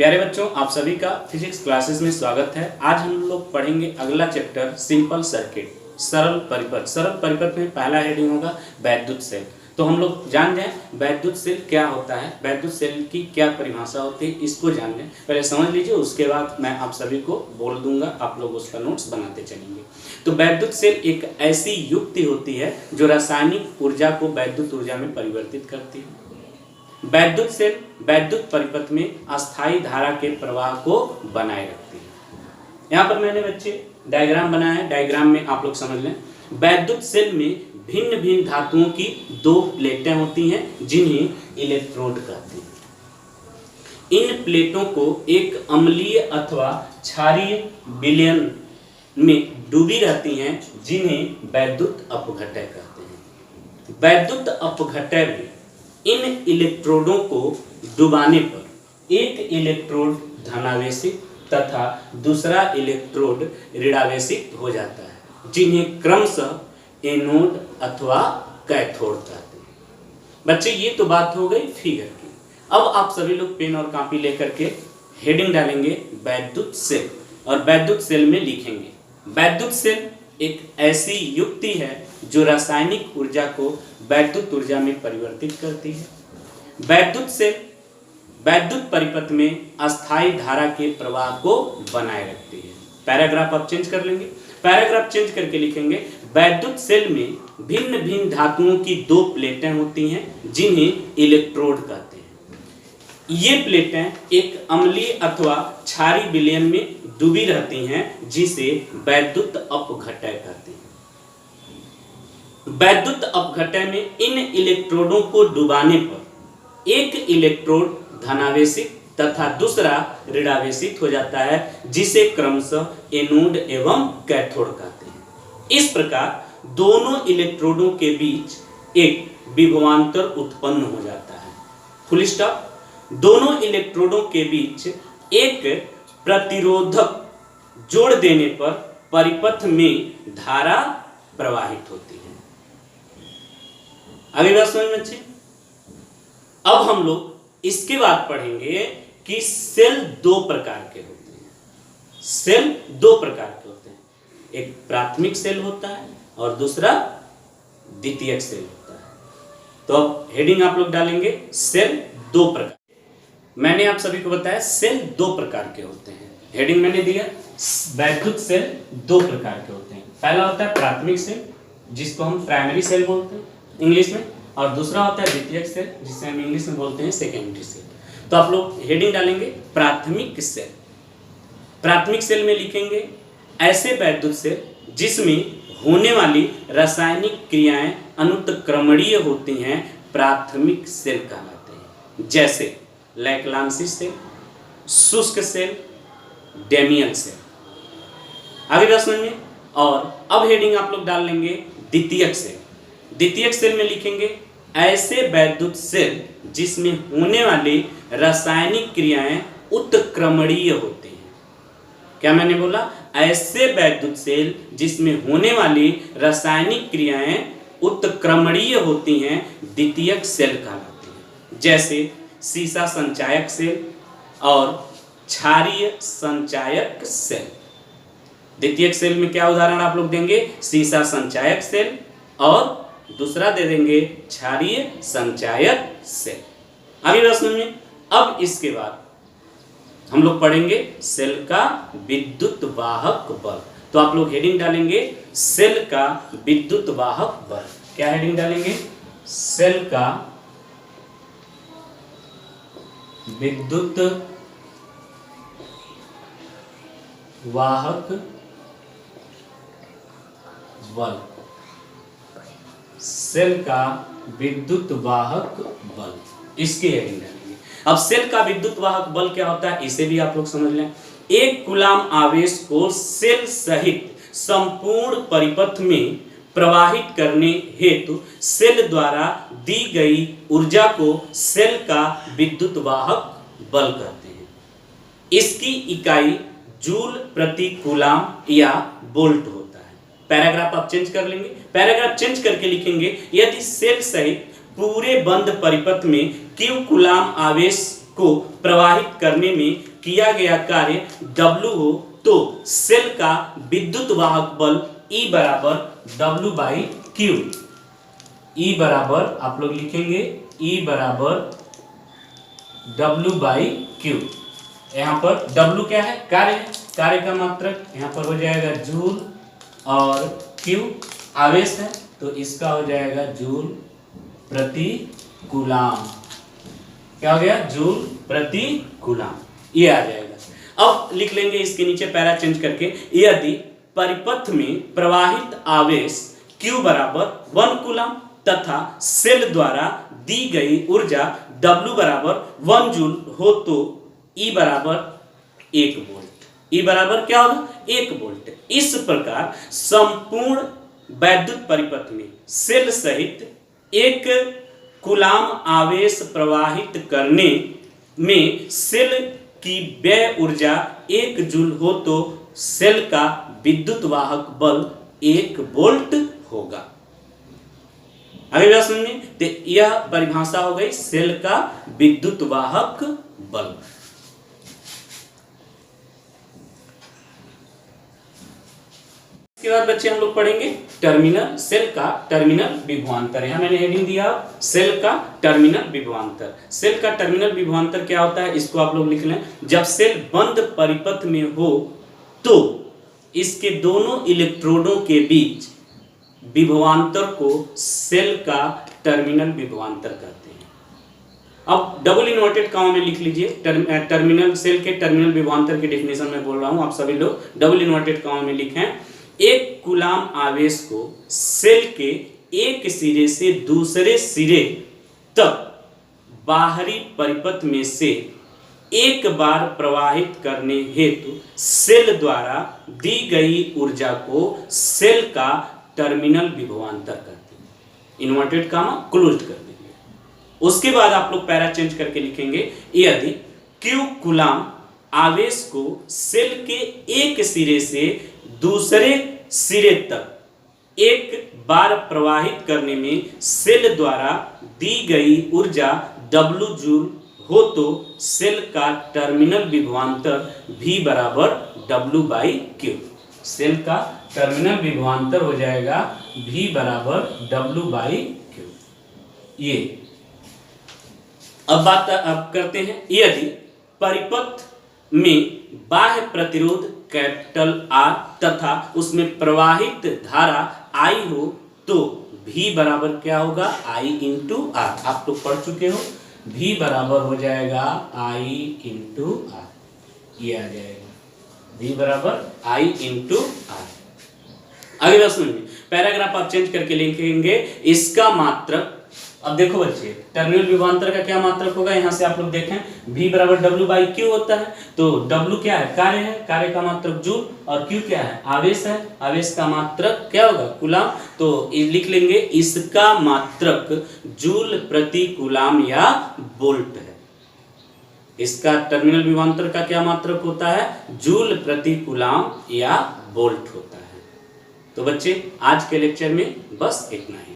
प्यारे बच्चों, आप सभी का फिजिक्स क्लासेस में स्वागत है। आज हम लोग पढ़ेंगे अगला चैप्टर सिंपल सर्किट, सरल परिपथ। सरल परिपथ में पहला हेडिंग होगा वैद्युत सेल। तो हम लोग जान जाएं वैद्युत सेल क्या होता है, वैद्युत सेल की क्या परिभाषा होती है, इसको जान लें। पहले समझ लीजिए, उसके बाद मैं आप सभी को बोल दूंगा, आप लोग उसका नोट्स बनाते चलेंगे। तो वैद्युत सेल एक ऐसी युक्ति होती है जो रासायनिक ऊर्जा को वैद्युत ऊर्जा में परिवर्तित करती है। वैद्युत सेल वैद्युत परिपथ में अस्थायी धारा के प्रवाह को बनाए रखती है। यहाँ पर मैंने बच्चे डायग्राम बनाया है, डायग्राम में आप लोग समझ लें। वैद्युत सेल में भिन्न भिन्न धातुओं की दो प्लेटें होती हैं जिन्हें इलेक्ट्रोड कहते हैं। इन प्लेटों को एक अम्लीय अथवा क्षारीय विलयन में डूबी रहती हैं जिन्हें वैद्युत अपघटय कहते हैं। वैद्युत अपघटय में इन इलेक्ट्रोडों को डुबाने पर एक इलेक्ट्रोड धनावेशित तथा दूसरा इलेक्ट्रोड ऋणावेशित हो जाता है, जिन्हें क्रमशः एनोड अथवा कैथोड कहते हैं। बच्चे, ये तो बात हो गई फिगर की। अब आप सभी लोग पेन और कॉपी लेकर के हेडिंग डालेंगे वैद्युत सेल, और वैद्युत सेल में लिखेंगे वैद्युत सेल एक ऐसी युक्ति है जो रासायनिक ऊर्जा को वैद्युत ऊर्जा में परिवर्तित करती है। वैद्युत सेल वैद्युत परिपथ में अस्थायी धारा के प्रवाह को बनाए रखती है। पैराग्राफ आप चेंज कर लेंगे, पैराग्राफ चेंज करके लिखेंगे वैद्युत सेल में भिन्न भिन्न धातुओं की दो प्लेटें होती हैं जिन्हें इलेक्ट्रोड कहते हैं। ये प्लेटें एक अम्लीय अथवा क्षारीय विलयन में डूबी रहती हैं जिसे वैद्युत अपघटय कहते हैं। वैद्युत अपघटय में इन इलेक्ट्रोडों को डुबाने पर एक इलेक्ट्रोड धनावेशित तथा दूसरा ऋणावेशित हो जाता है, जिसे क्रमशः एनोड एवं कैथोड कहते हैं। इस प्रकार दोनों इलेक्ट्रोडों के बीच एक विभवांतर उत्पन्न हो जाता है। Full stop. दोनों इलेक्ट्रोडों के बीच एक प्रतिरोधक जोड़ देने पर परिपथ में धारा प्रवाहित होती है। अगली बात समझ में अच्छी। अब हम लोग इसके बाद पढ़ेंगे कि सेल दो प्रकार के होते हैं। सेल दो प्रकार के होते हैं, एक प्राथमिक सेल होता है और दूसरा द्वितीयक सेल होता है। तो अब हेडिंग आप लोग डालेंगे सेल दो प्रकार। मैंने आप सभी को बताया सेल दो प्रकार के होते हैं। हेडिंग मैंने दिया वैद्युत सेल दो प्रकार के होते हैं। पहला होता है प्राथमिक सेल, जिसको हम प्राइमरी सेल बोलते हैं इंग्लिश में, और दूसरा होता है द्वितीयक सेल, जिसे हम इंग्लिश में बोलते हैं सेकेंडरी सेल। तो आप लोग हेडिंग डालेंगे प्राथमिक सेल। प्राथमिक सेल में लिखेंगे ऐसे वैद्युत सेल जिसमें होने वाली रासायनिक क्रियाएं अनुत्क्रमणीय होती हैं, प्राथमिक सेल कहलाते हैं। जैसे लैक्लांसी सेल, शुष्क सेल, डेमियन सेल। आगे बात समझ में। और अब हेडिंग आप लोग डाल लेंगे द्वितीयक सेल। द्वितीयक सेल में लिखेंगे ऐसे वैद्युत सेल जिसमें होने वाली रासायनिक क्रियाएं उत्क्रमणीय होती हैं। क्या मैंने बोला? ऐसे वैद्युत सेल जिसमें होने वाली रासायनिक क्रियाएं उत्क्रमणीय होती हैं, द्वितीयक सेल कहलाती हैं। जैसे सीसा संचायक सेल और क्षारीय संचायक सेल। द्वितीयक सेल में क्या उदाहरण आप लोग देंगे? सीसा संचायक सेल, और दूसरा दे देंगे क्षारीय संचायक सेल। आगे बात समझिए। अब इसके बाद हम लोग पढ़ेंगे सेल का विद्युत वाहक बल। तो आप लोग हेडिंग डालेंगे सेल का विद्युत वाहक बल। क्या हेडिंग डालेंगे? सेल का विद्युत वाहक बल। सेल का विद्युत वाहक बल, इसकी हेडिंग डालेंगे। अब सेल का विद्युत वाहक बल क्या होता है, इसे भी आप लोग समझ लें। एक कूलाम आवेश को सेल सहित संपूर्ण परिपथ में प्रवाहित करने हेतु सेल द्वारा दी गई ऊर्जा को सेल का विद्युत वाहक बल कहते हैं। इसकी इकाई जूल प्रति कूलाम या वोल्ट होता है। पैराग्राफ आप चेंज कर लेंगे, पैराग्राफ चेंज करके लिखेंगे यदि सेल सहित पूरे बंद परिपथ में Q कूलाम आवेश को प्रवाहित करने में किया गया कार्य W हो तो सेल का विद्युत वाहक बल E बराबर W बाई क्यू। E बराबर आप लोग लिखेंगे E बराबर W बाई क्यू। यहाँ पर W क्या है? कार्य है, कार्य का मात्रक यहाँ पर हो जाएगा जूल और Q आवेश है तो इसका हो जाएगा जूल प्रति कूलाम। क्या हो गया? जूल प्रति कूलाम, ये आ जाएगा। अब लिख लेंगे इसके नीचे पैरा चेंज करके, यदि परिपथ में प्रवाहित आवेश Q बराबर 1 कूलाम तथा सेल द्वारा दी गई ऊर्जा W बराबर 1 जूल हो तो E बराबर 1 वोल्ट। E बराबर क्या होगा? 1 वोल्ट। इस प्रकार संपूर्ण वैद्युत परिपथ में सेल सहित 1 कूलाम आवेश प्रवाहित करने में सेल की व्यय ऊर्जा 1 जूल हो तो सेल का विद्युत वाहक बल 1 वोल्ट होगा। अभी बात सुनिए, तो यह परिभाषा हो गई सेल का विद्युत वाहक बल। इसके बाद बच्चे हम लोग पढ़ेंगे टर्मिनल, सेल का टर्मिनल विभवांतर। यहां मैंने हेडिंग दिया सेल का टर्मिनल विभवांतर। सेल का टर्मिनल विभवांतर क्या होता है इसको आप लोग लिख लें। जब सेल बंद परिपथ में हो तो इसके दोनों इलेक्ट्रोडों के बीच विभवांतर को सेल का टर्मिनल विभवांतर कहते हैं। अब डबल इन्वर्टेड कॉमा में लिख लीजिए टर्मिनल, सेल के टर्मिनल विभवांतर की डेफिनेशन में बोल रहा हूं, आप सभी लोग डबल इन्वर्टेड कॉमा में लिखें। 1 कूलाम आवेश को सेल के एक सिरे से दूसरे सिरे तक बाहरी परिपथ में से एक बार प्रवाहित करने हेतु सेल द्वारा दी गई ऊर्जा को सेल का टर्मिनल विभवांतर कहते हैं। इन्वर्टेड कामा क्लोज्ड कर देंगे। उसके बाद आप लोग पैरा चेंज करके लिखेंगे, यदि Q कूलाम आवेश को सेल के एक सिरे से दूसरे सिरे तक एक बार प्रवाहित करने में सेल द्वारा दी गई ऊर्जा W जूल हो तो सेल का टर्मिनल विभवांतर V बराबर W बाई क्यू। सेल का टर्मिनल विभवांतर हो जाएगा V बराबर W बाई क्यू। ये अब बात करते हैं, यदि परिपथ में बाह्य प्रतिरोध कैपिटल R तथा उसमें प्रवाहित धारा I हो तो V बराबर क्या होगा? I into R। आप तो पढ़ चुके हो, V बराबर हो जाएगा I इंटू R। ये आ जाएगा V बराबर I इंटू R। आगे बात सुनिए, पैराग्राफ आप चेंज करके लिखेंगे इसका मात्रक। अब देखो बच्चे, टर्मिनल विभवांतर का क्या मात्रक होगा? यहां से आप लोग देखें V बराबर W बाई क्यू होता है तो W क्या है? कार्य है, कार्य का मात्रक जूल और Q क्या है? आवेश है, आवेश का मात्रक क्या होगा? कूलाम। तो लिख लेंगे इसका मात्रक जूल प्रति कूलाम या वोल्ट है। इसका टर्मिनल विभवांतर का क्या मात्रक होता है? जूल प्रति कूलाम या वोल्ट होता है। तो बच्चे आज के लेक्चर में बस इतना ही।